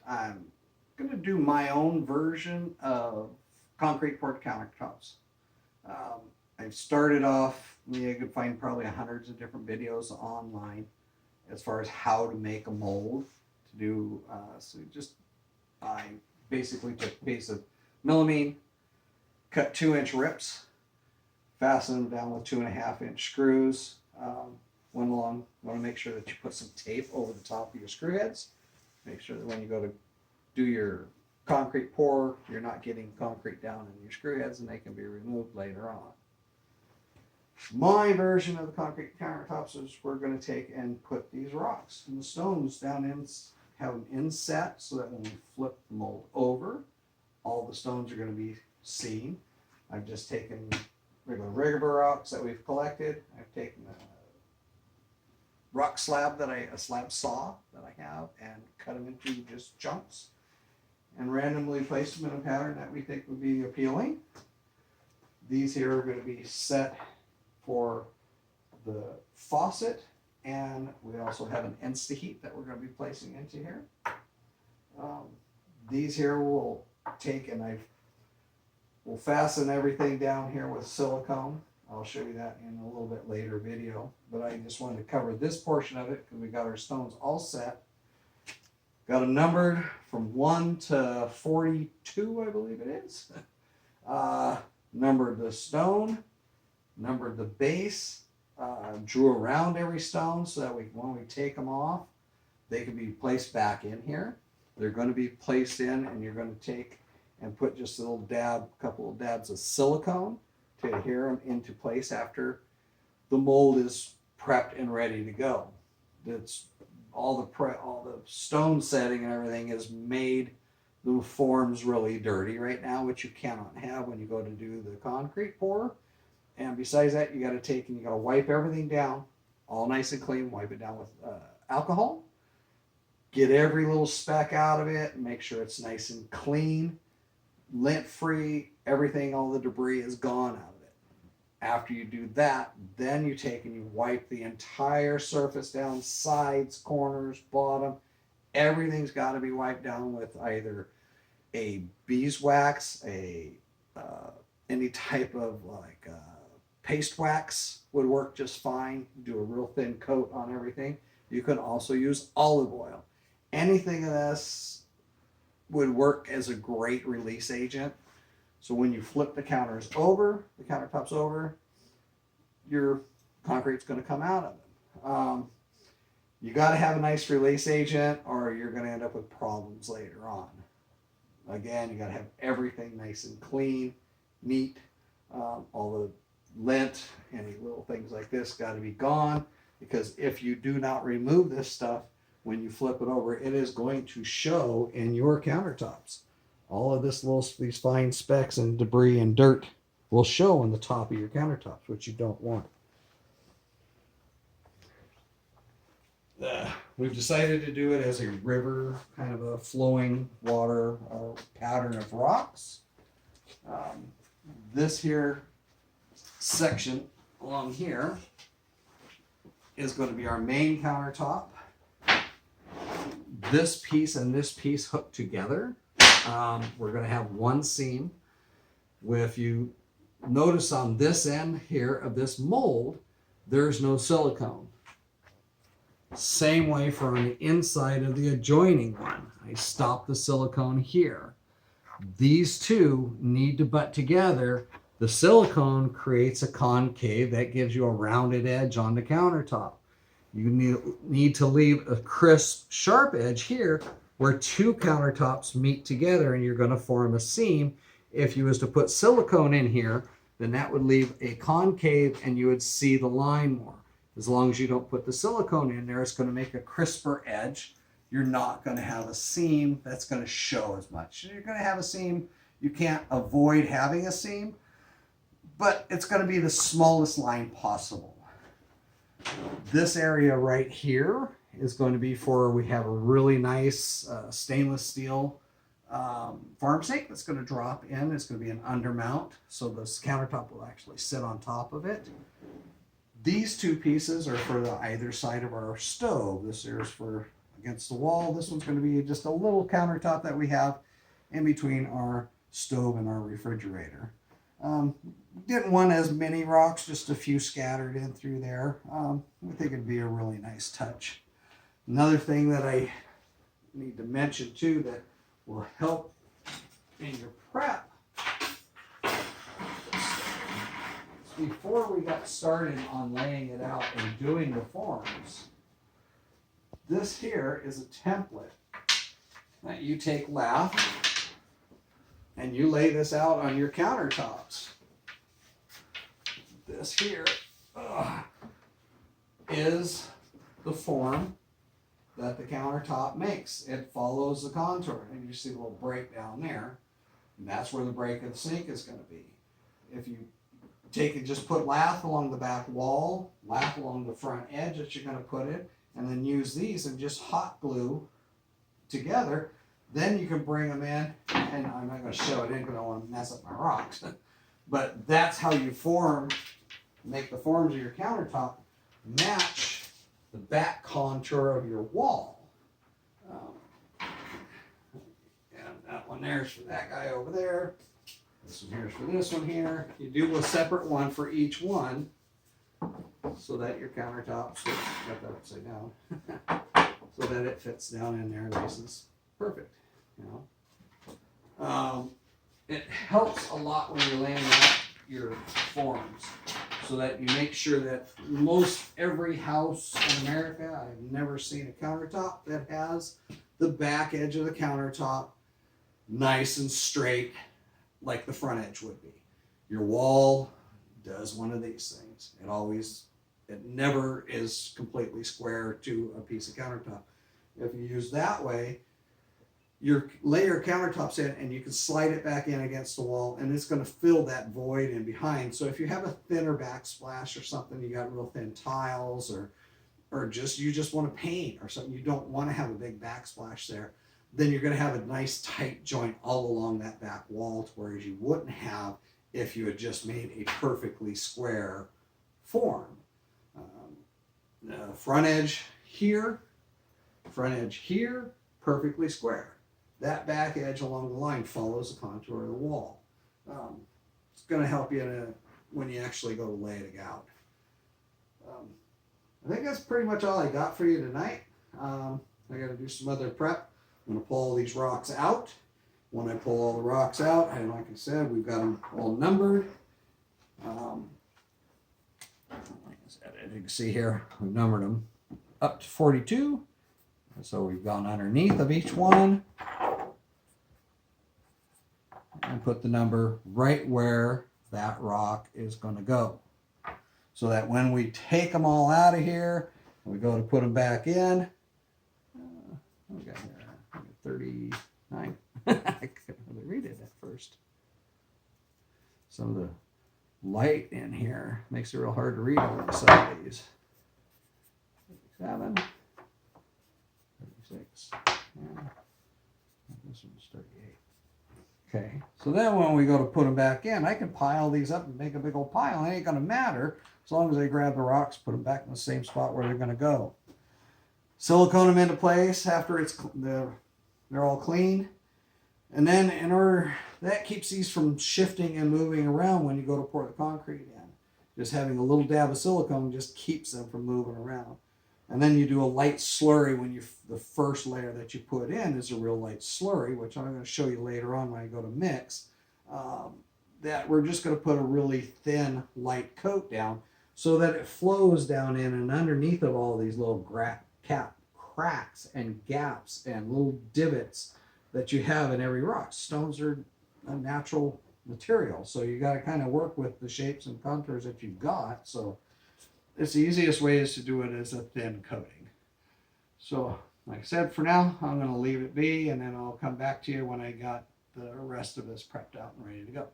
I'm going to do my own version of concrete poured countertops. Um, I've started off, you could find probably hundreds of different videos online as far as how to make a mold to do. So just I basically took a piece of melamine, cut 2-inch rips, fastened them down with 2.5-inch screws. Went along. Want to make sure that you put some tape over the top of your screw heads. Make sure that when you go to do your concrete pour, you're not getting concrete down in your screw heads, and they can be removed later on. My version of the concrete countertops is we're going to take and put these rocks and the stones down in, have an inset so that when we flip the mold over, all the stones are going to be seen. I've just taken regular rocks that we've collected. I've taken a rock slab a slab saw that I have, and cut them into just chunks and randomly placed them in a pattern that we think would be appealing. These here are going to be set for the faucet, and we also have an Insta-Heat that we're going to be placing into here. These here will take, and we'll fasten everything down here with silicone. I'll show you that in a little bit later video, but I just wanted to cover this portion of it because we got our stones all set. Got them numbered from 1 to 42, I believe it is. Numbered the stone, numbered the base, drew around every stone so that when we take them off, they can be placed back in here. They're going to be placed in, and you're going to take and put just a little couple of dabs of silicone to adhere them into place after the mold is prepped and ready to go. That's all the stone setting and everything has made the forms really dirty right now, which you cannot have when you go to do the concrete pour. And besides that, you got to take and you got to wipe everything down, all nice and clean. Wipe it down with alcohol. Get every little speck out of it and make sure it's nice and clean, lint free. Everything, all the debris is gone out of it. After you do that, then you take and you wipe the entire surface down, sides, corners, bottom. Everything's got to be wiped down with either a beeswax, any type of paste wax would work just fine. Do a real thin coat on everything. You can also use olive oil. Anything of this would work as a great release agent. So when you flip the countertops over, your concrete's going to come out of it. You got to have a nice release agent, or you're going to end up with problems later on. Again, you got to have everything nice and clean, neat. All the lint, any little things like this got to be gone, because if you do not remove this stuff, when you flip it over, it is going to show in your countertops. All of these fine specks and debris and dirt will show on the top of your countertops, which you don't want. We've decided to do it as a river, kind of a flowing water pattern of rocks. This here section along here is going to be our main countertop. This piece and this piece hooked together. We're going to have one seam. If you notice on this end here of this mold, there's no silicone. Same way for on the inside of the adjoining one. I stopped the silicone here. These two need to butt together. The silicone creates a concave that gives you a rounded edge on the countertop. You need to leave a crisp, sharp edge here where two countertops meet together, and you're going to form a seam. If you was to put silicone in here, then that would leave a concave and you would see the line more. As long as you don't put the silicone in there, it's going to make a crisper edge. You're not going to have a seam that's going to show as much. You're going to have a seam. You can't avoid having a seam, but it's going to be the smallest line possible. This area right here is going to be for, we have a really nice stainless steel farm sink that's going to drop in. It's going to be an undermount, so this countertop will actually sit on top of it. These two pieces are for either side of our stove. This here is for, against the wall. This one's going to be just a little countertop that we have in between our stove and our refrigerator. Didn't want as many rocks, just a few scattered in through there. I think it'd be a really nice touch. Another thing that I need to mention too that will help in your prep, before we got started on laying it out and doing the forms, this here is a template that you take lath and you lay this out on your countertops. This here is the form that the countertop makes. It follows the contour, and you see the little break down there, and that's where the break of the sink is going to be. If you take it, just put lath along the back wall, lath along the front edge that you're going to put it, and then use these and just hot glue together. Then you can bring them in, and I'm not going to show it in because I don't want to mess up my rocks. But that's how you make the forms of your countertop match the back contour of your wall. And that one there's for that guy over there. This one here's for this one here. You do a separate one for each one so that your countertops, got that upside down, so that it fits down in there nice and perfect. You know, it helps a lot when you're laying out your forms, so that you make sure that most every house in America, I've never seen a countertop that has the back edge of the countertop nice and straight like the front edge would be. Your wall does one of these things. It never is completely square to a piece of countertop. If you use that way, you lay your countertops in and you can slide it back in against the wall, and it's going to fill that void in behind. So if you have a thinner backsplash or something, you got real thin tiles, or you just want to paint or something, you don't want to have a big backsplash there, then you're going to have a nice tight joint all along that back wall, to whereas you wouldn't have if you had just made a perfectly square form. Front edge here, perfectly square. That back edge along the line follows the contour of the wall. It's going to help you when you actually go to lay it out. I think that's pretty much all I got for you tonight. I got to do some other prep. I'm going to pull all these rocks out. When I pull all the rocks out, and like I said, we've got them all numbered. You can see here, we've numbered them up to 42. So we've gone underneath of each one and put the number right where that rock is going to go. So that when we take them all out of here, we go to put them back in. What we got here? 39. I couldn't read it at first. Some of the light in here makes it real hard to read on some of these. 37, 36, and this one's 38. Okay, so then when we go to put them back in, I can pile these up and make a big old pile. It ain't going to matter as long as I grab the rocks, put them back in the same spot where they're going to go. Silicone them into place after they're all clean. And then that keeps these from shifting and moving around when you go to pour the concrete in. Just having a little dab of silicone just keeps them from moving around. And then you do a light slurry when the first layer that you put in is a real light slurry, which I'm going to show you later on when I go to mix. That we're just going to put a really thin, light coat down so that it flows down in and underneath of all these little cracks and gaps and little divots that you have in every rock. Stones are a natural material, so you got to kind of work with the shapes and contours that you've got. So it's the easiest way is to do it as a thin coating. So like I said, for now, I'm going to leave it be, and then I'll come back to you when I got the rest of this prepped out and ready to go.